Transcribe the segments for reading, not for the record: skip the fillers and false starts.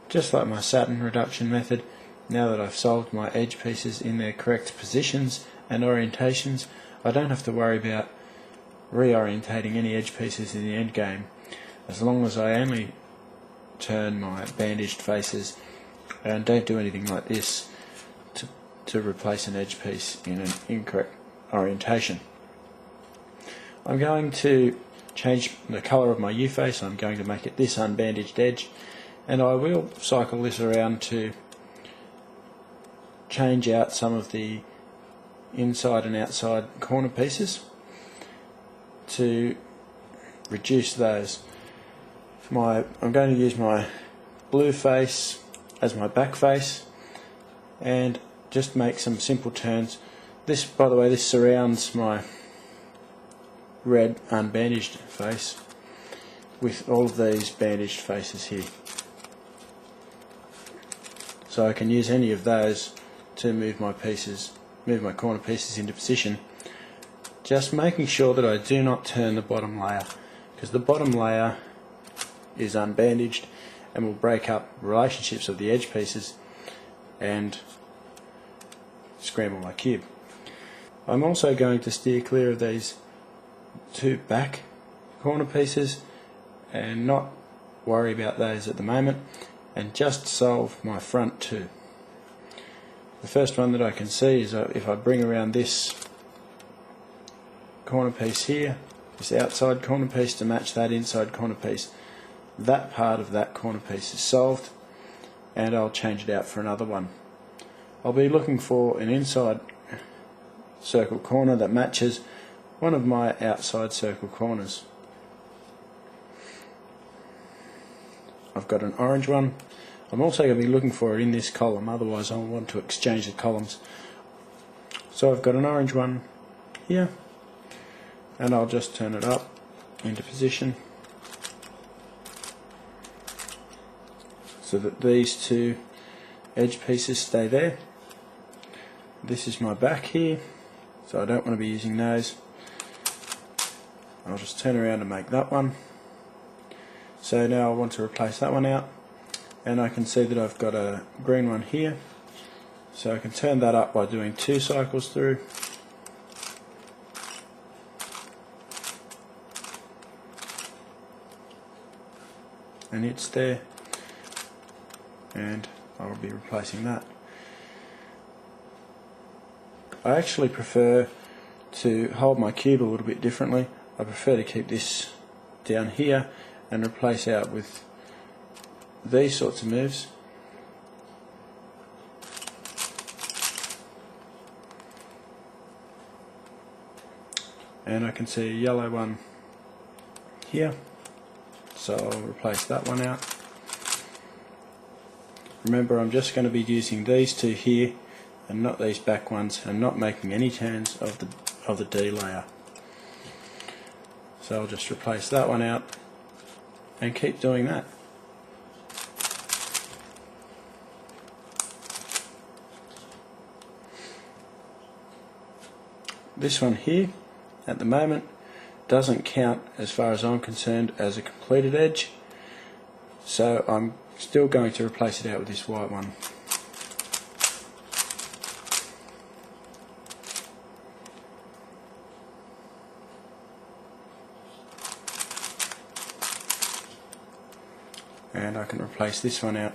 Just like my Saturn reduction method, now that I've solved my edge pieces in their correct positions and orientations, I don't have to worry about reorientating any edge pieces in the end game, as long as I only turn my bandaged faces and don't do anything like this to replace an edge piece in an incorrect orientation. I'm going to change the colour of my U-face. I'm going to make it this unbandaged edge, and I will cycle this around to change out some of the inside and outside corner pieces to reduce those. I'm going to use my blue face as my back face and just make some simple turns. This, by the way, this surrounds my red unbandaged face with all of these bandaged faces here. So I can use any of those to move my corner pieces into position, just making sure that I do not turn the bottom layer, because the bottom layer is unbandaged and will break up relationships of the edge pieces and scramble my cube. I'm also going to steer clear of these two back corner pieces and not worry about those at the moment, and just solve my front two. The first one that I can see is if I bring around this corner piece here, this outside corner piece to match that inside corner piece, that part of that corner piece is solved, and I'll change it out for another one. I'll be looking for an inside circle corner that matches one of my outside circle corners. I've got an orange one. I'm also going to be looking for it in this column, otherwise I'll want to exchange the columns. So I've got an orange one here, and I'll just turn it up into position so that these two edge pieces stay there. This is my back here, so I don't want to be using those. I'll just turn around and make that one. So now I want to replace that one out, and I can see that I've got a green one here, so I can turn that up by doing 2 cycles through. And it's there, and I'll be replacing that. I actually prefer to hold my cube a little bit differently. I prefer to keep this down here and replace out with these sorts of moves. And I can see a yellow one here, so I'll replace that one out. Remember, I'm just going to be using these two here and not these back ones, and not making any turns of the D layer. So I'll just replace that one out and keep doing that. This one here at the moment doesn't count, as far as I'm concerned, as a completed edge, so I'm still going to replace it out with this white one. And I can replace this one out.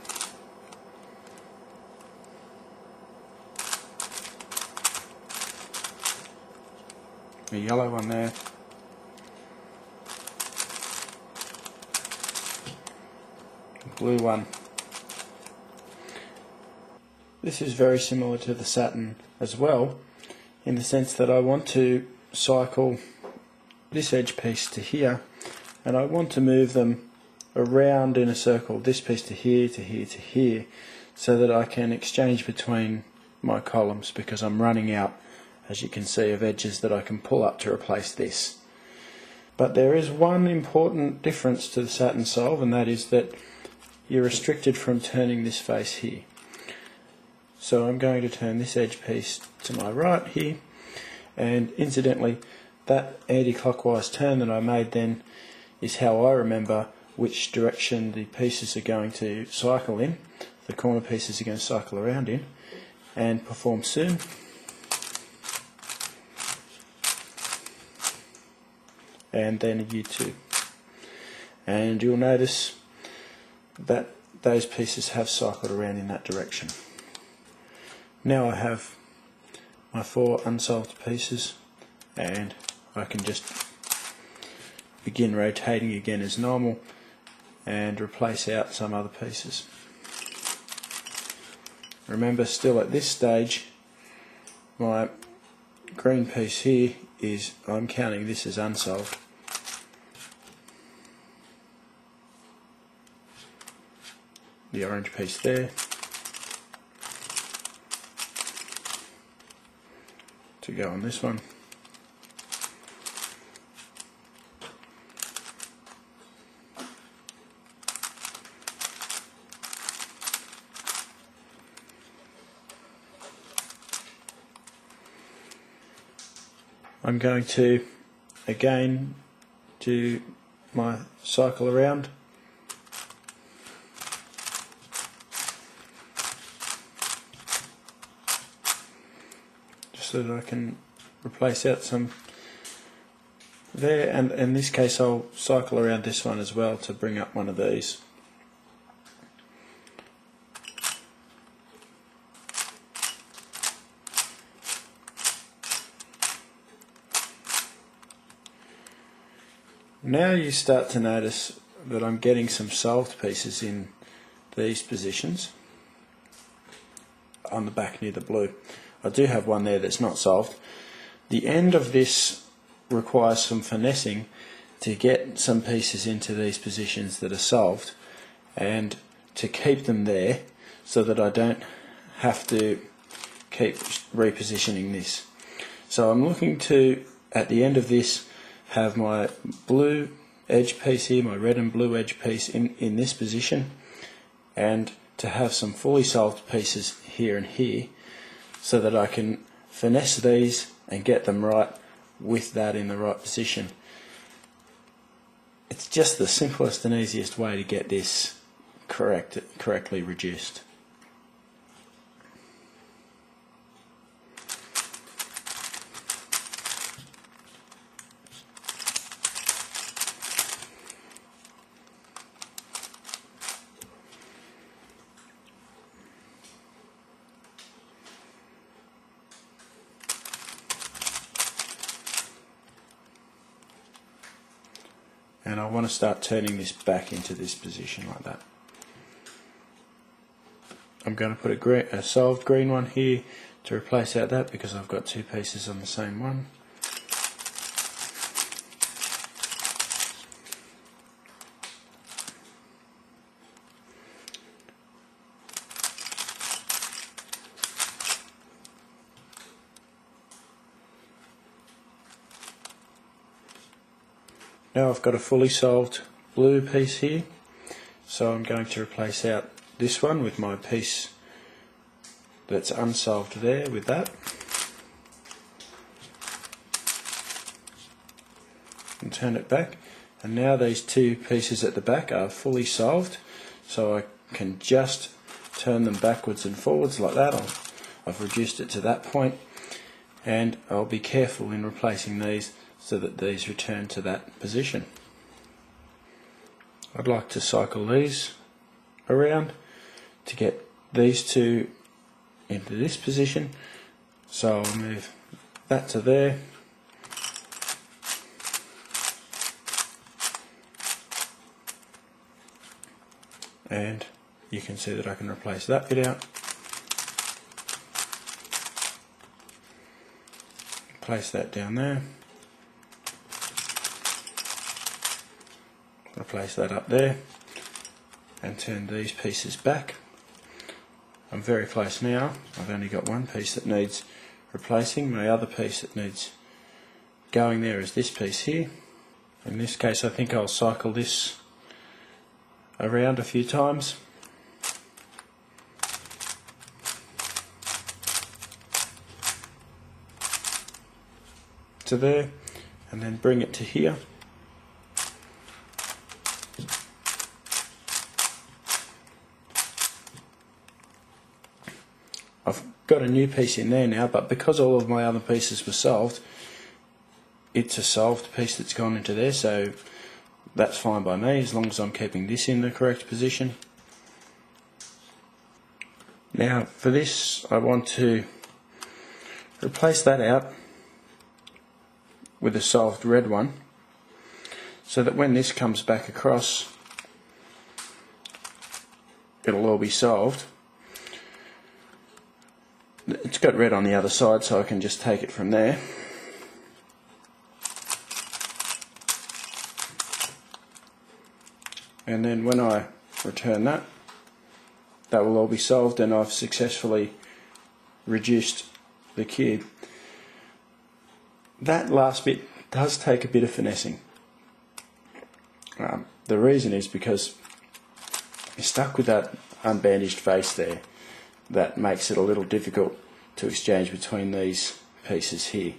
The yellow one there. Blue one. This is very similar to the Saturn as well, in the sense that I want to cycle this edge piece to here, and I want to move them around in a circle, this piece to here, to here, to here, so that I can exchange between my columns, because I'm running out, as you can see, of edges that I can pull up to replace this. But there is one important difference to the Saturn solve, and that is that you're restricted from turning this face here. So I'm going to turn this edge piece to my right here, and incidentally, that anti-clockwise turn that I made then is how I remember which direction the pieces are going to cycle in, the corner pieces are going to cycle around in, and perform soon. And then a U2. And you'll notice that those pieces have cycled around in that direction. Now I have my 4 unsolved pieces, and I can just begin rotating again as normal and replace out some other pieces. Remember, still at this stage, my green piece here is, I'm counting this as unsolved. The orange piece there, to go on this one. I'm going to again do my cycle around. Just so that I can replace out some there, and in this case I'll cycle around this one as well to bring up one of these. Now you start to notice that I'm getting some solved pieces in these positions on the back near the blue. I do have one there that's not solved. The end of this requires some finessing to get some pieces into these positions that are solved and to keep them there so that I don't have to keep repositioning this. So I'm looking to, at the end of this, have my blue edge piece here, my red and blue edge piece in this position, and to have some fully solved pieces here and here so that I can finesse these and get them right with that in the right position. It's just the simplest and easiest way to get this correctly reduced. And I want to start turning this back into this position like that. I'm going to put a solved green one here to replace out that because I've got 2 pieces on the same one. Now I've got a fully solved blue piece here, so I'm going to replace out this one with my piece that's unsolved there with that. And turn it back, and now these 2 pieces at the back are fully solved, so I can just turn them backwards and forwards like that. I've reduced it to that point, and I'll be careful in replacing these so that these return to that position. I'd like to cycle these around to get these 2 into this position, so I'll move that to there, and you can see that I can replace that bit out, place that down there, replace that up there, and turn these pieces back. I'm very close now. I've only got one piece that needs replacing. My other piece that needs going there is this piece here. In this case I think I'll cycle this around a few times. To there, and then bring it to here. I've got a new piece in there now, but because all of my other pieces were solved, it's a solved piece that's gone into there, so that's fine by me as long as I'm keeping this in the correct position. Now for this, I want to replace that out with a solved red one, so that when this comes back across, it'll all be solved. It's got red on the other side, so I can just take it from there. And then when I return that, that will all be solved, and I've successfully reduced the cube. That last bit does take a bit of finessing. The reason is because you're stuck with that unbandaged face there. That makes it a little difficult to exchange between these pieces here.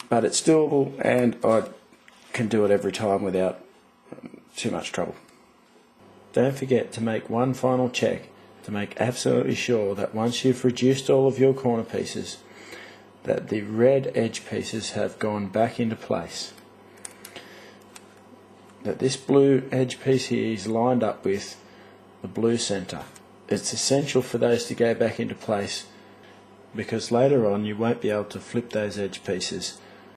But it's doable, and I can do it every time without too much trouble. Don't forget to make one final check to make absolutely sure that once you've reduced all of your corner pieces, that the red edge pieces have gone back into place. That this blue edge piece here is lined up with the blue centre. It's essential for those to go back into place, because later on you won't be able to flip those edge pieces